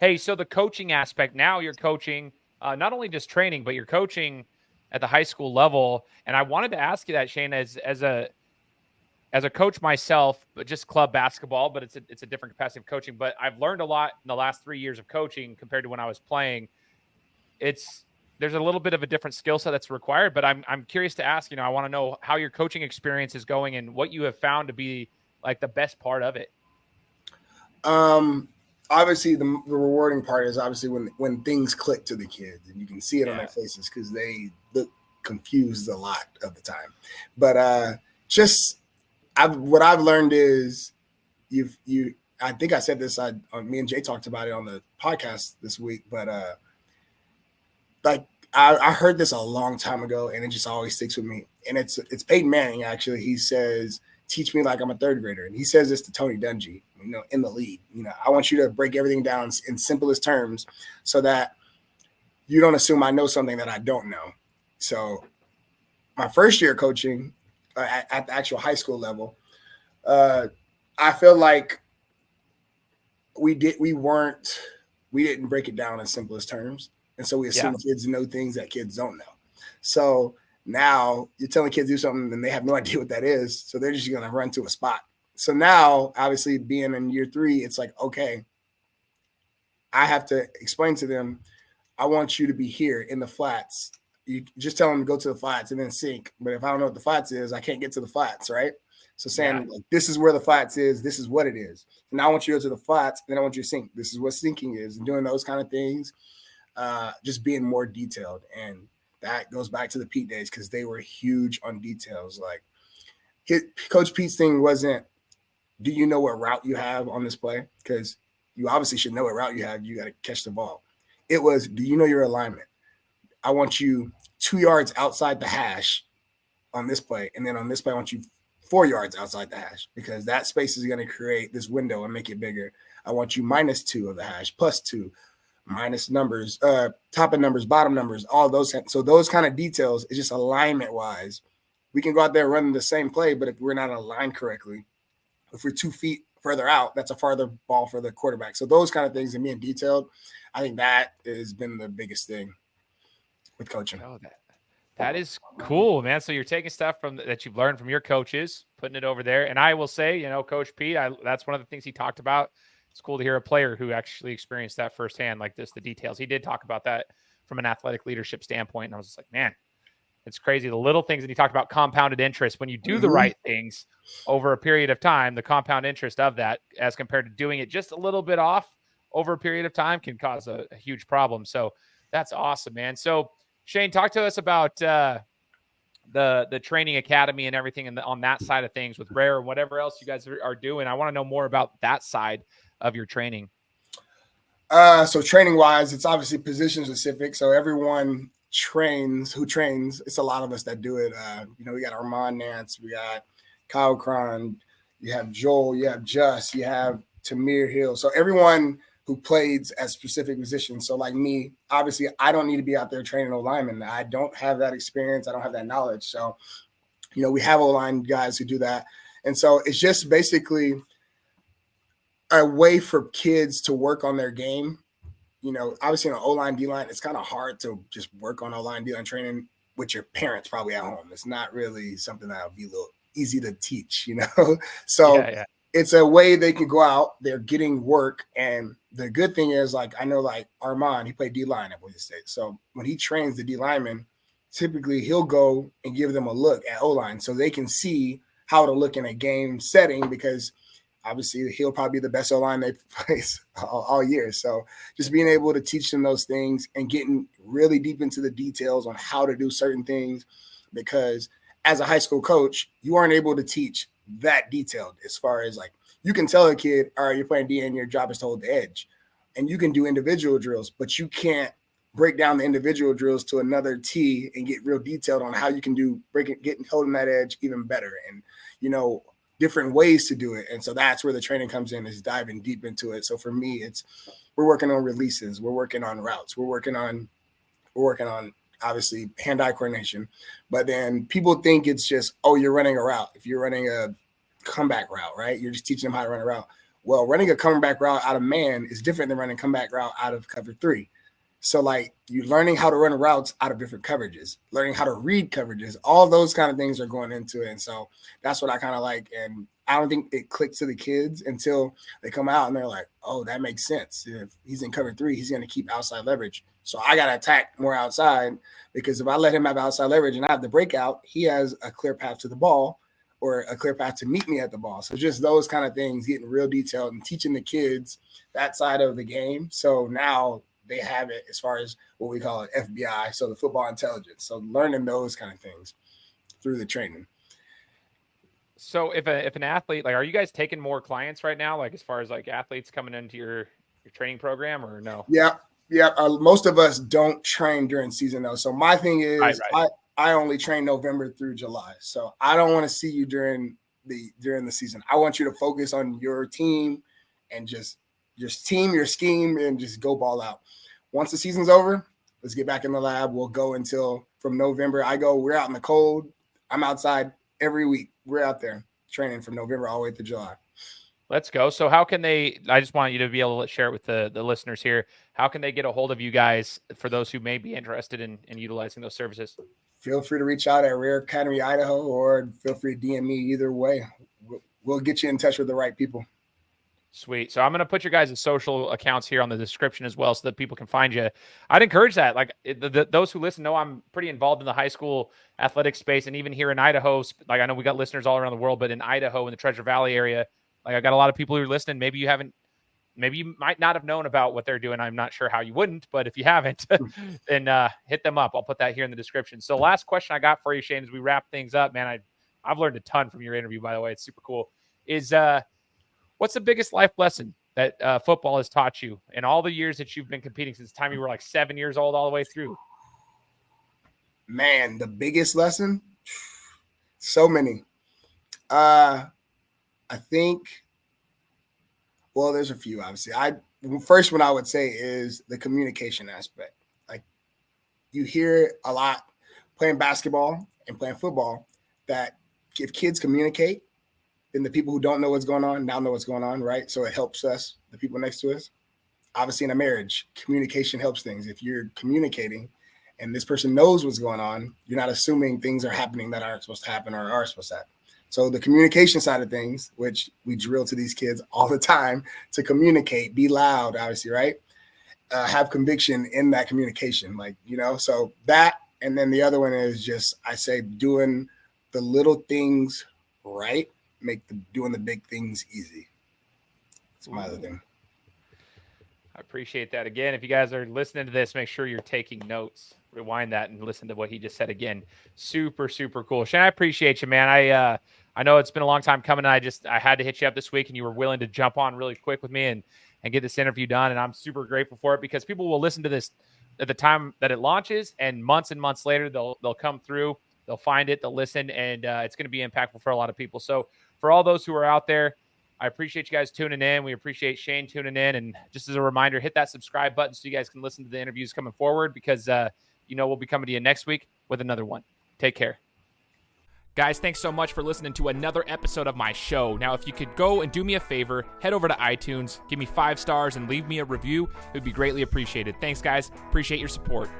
Hey, so the coaching aspect, now you're coaching, not only just training, but you're coaching at the high school level. And I wanted to ask you that, Shane, as a coach myself, but just club basketball, but it's a different capacity of coaching. But I've learned a lot in the last 3 years of coaching compared to when I was playing. There's a little bit of a different skill set that's required, but I'm curious to ask, I want to know how your coaching experience is going and what you have found to be like the best part of it. Obviously the rewarding part is obviously when things click to the kids, and you can see it on their faces, because they look confused a lot of the time. But what I've learned is I think I said this, me and Jay talked about it on the podcast this week, but like I heard this a long time ago, and it just always sticks with me. And it's Peyton Manning, actually. He says, teach me like I'm a third grader. And he says this to Tony Dungy, in the league. I want you to break everything down in simplest terms so that you don't assume I know something that I don't know. So my first year coaching at the actual high school level, I feel like we didn't break it down in simplest terms. And so we assume kids know things that kids don't know. So now you're telling kids to do something and they have no idea what that is. So they're just going to run to a spot. So now, obviously, being in year 3, it's like, okay, I have to explain to them, I want you to be here in the flats. You just tell them to go to the flats and then sink. But if I don't know what the flats is, I can't get to the flats, right? So saying, like, this is where the flats is. This is what it is. And now I want you to go to the flats, and then I want you to sink. This is what sinking is. And doing those kind of things, just being more detailed. And that goes back to the Pete days, because they were huge on details. Like, Coach Pete's thing wasn't, do you know what route you have on this play? Because you obviously should know what route you have. You got to catch the ball. It was, do you know your alignment? I want you 2 yards outside the hash on this play. And then on this play, I want you 4 yards outside the hash, because that space is going to create this window and make it bigger. I want you -2 of the hash, +2, minus numbers, top of numbers, bottom numbers, all those. So those kind of details is just alignment wise. We can go out there running the same play, but if we're not aligned correctly, if we're 2 feet further out, that's a farther ball for the quarterback. So those kind of things and being detailed, I think that has been the biggest thing with coaching. Oh, that is cool, man. So you're taking stuff that you've learned from your coaches, putting it over there. And I will say, Coach Pete, that's one of the things he talked about. It's cool to hear a player who actually experienced that firsthand, like this, the details. He did talk about that from an athletic leadership standpoint. And I was just like, man, it's crazy. The little things that he talked about, compounded interest, when you do the right things over a period of time, the compound interest of that as compared to doing it just a little bit off over a period of time can cause a huge problem. So that's awesome, man. So Shane, talk to us about the training academy and everything on that side of things with Rare and whatever else you guys are doing. I want to know more about that side of your training. So training wise, it's obviously position specific. So everyone who trains. It's a lot of us that do it. We got Armand Nance, we got Kyle Cron, you have Joel, you have Just, you have Tamir Hill. So everyone who plays at specific positions. So like me, obviously I don't need to be out there training O-linemen. I don't have that experience. I don't have that knowledge. So, we have O-line guys who do that. And so it's just basically a way for kids to work on their game. Obviously in an O-line, D-line, it's kind of hard to just work on O-line, D-line training with your parents probably at home. It's not really something that would be a little easy to teach, So it's a way they can go out, they're getting work. And the good thing is, I know Armand, he played D-line at Boise State. So when he trains the D-linemen, typically he'll go and give them a look at O-line so they can see how to look in a game setting, because obviously he'll probably be the best O-line they face all year. So just being able to teach them those things and getting really deep into the details on how to do certain things, because as a high school coach, you aren't able to teach that detailed as far as you can tell a kid, all right, you're playing D and your job is to hold the edge, and you can do individual drills, but you can't break down the individual drills to another T and get real detailed on how you can do holding that edge even better. And, different ways to do it. And so that's where the training comes in, is diving deep into it. So for me, we're working on releases, we're working on routes, we're working on obviously hand-eye coordination. But then people think it's just, you're running a route. If you're running a comeback route, right? You're just teaching them how to run a route. Well, running a comeback route out of man is different than running a comeback route out of cover 3. So you're learning how to run routes out of different coverages, learning how to read coverages, all those kind of things are going into it. And so that's what I kind of like. And I don't think it clicks to the kids until they come out and they're like, oh, that makes sense. If he's in cover 3, he's going to keep outside leverage. So I got to attack more outside, because if I let him have outside leverage and I have the breakout, he has a clear path to the ball or a clear path to meet me at the ball. So just those kind of things, getting real detailed and teaching the kids that side of the game. So now they have it as far as what we call it FBI, so the football intelligence. So learning those kind of things through the training. So if an athlete, are you guys taking more clients right now, as far as athletes coming into your training program, or no? Yeah. Most of us don't train during season though. So my thing is, right. I only train November through July. So I don't want to see you during the season. I want you to focus on your team and just your team, your scheme, and just go ball out. Once the season's over, let's get back in the lab. We'll go until from November. We're out in the cold. I'm outside every week. We're out there training from November all the way to July. Let's go. So how can I just want you to be able to share it with the listeners here. How can they get a hold of you guys for those who may be interested in utilizing those services? Feel free to reach out at Rare Academy, Idaho, or feel free to DM me either way. We'll get you in touch with the right people. Sweet. So I'm going to put your guys' social accounts here on the description as well so that people can find you. I'd encourage that. Those who listen know I'm pretty involved in the high school athletic space, and even here in Idaho, I know we got listeners all around the world, but in Idaho, in the Treasure Valley area, I got a lot of people who are listening. Maybe you might not have known about what they're doing. I'm not sure how you wouldn't, but if you haven't, then hit them up. I'll put that here in the description. So last question I got for you, Shane, as we wrap things up, man, I've learned a ton from your interview, by the way. It's super cool. What's the biggest life lesson that football has taught you in all the years that you've been competing since the time you were 7 years old all the way through? Man, the biggest lesson? So many. I think, well, there's a few, obviously. First one I would say is the communication aspect. You hear a lot playing basketball and playing football that if kids communicate, then the people who don't know what's going on now know what's going on, right? So it helps us, the people next to us. Obviously, in a marriage, communication helps things. If you're communicating and this person knows what's going on, you're not assuming things are happening that aren't supposed to happen or are supposed to happen. So the communication side of things, which we drill to these kids all the time to communicate, be loud, obviously, right? Have conviction in that communication, so that. And then the other one is just, I say, doing the little things right, doing the big things easy. That's my other thing. I appreciate that. Again, if you guys are listening to this, make sure you're taking notes. Rewind that and listen to what he just said again. Super, super cool. Shane, I appreciate you, man. I know it's been a long time coming. I had to hit you up this week, and you were willing to jump on really quick with me and get this interview done. And I'm super grateful for it, because people will listen to this at the time that it launches, and months later, they'll come through, they'll find it, they'll listen, and it's going to be impactful for a lot of people. So for all those who are out there, I appreciate you guys tuning in. We appreciate Shane tuning in. And just as a reminder, hit that subscribe button so you guys can listen to the interviews coming forward, because we'll be coming to you next week with another one. Take care. Guys, thanks so much for listening to another episode of my show. Now, if you could go and do me a favor, head over to iTunes, give me 5 stars, and leave me a review, it would be greatly appreciated. Thanks, guys. Appreciate your support.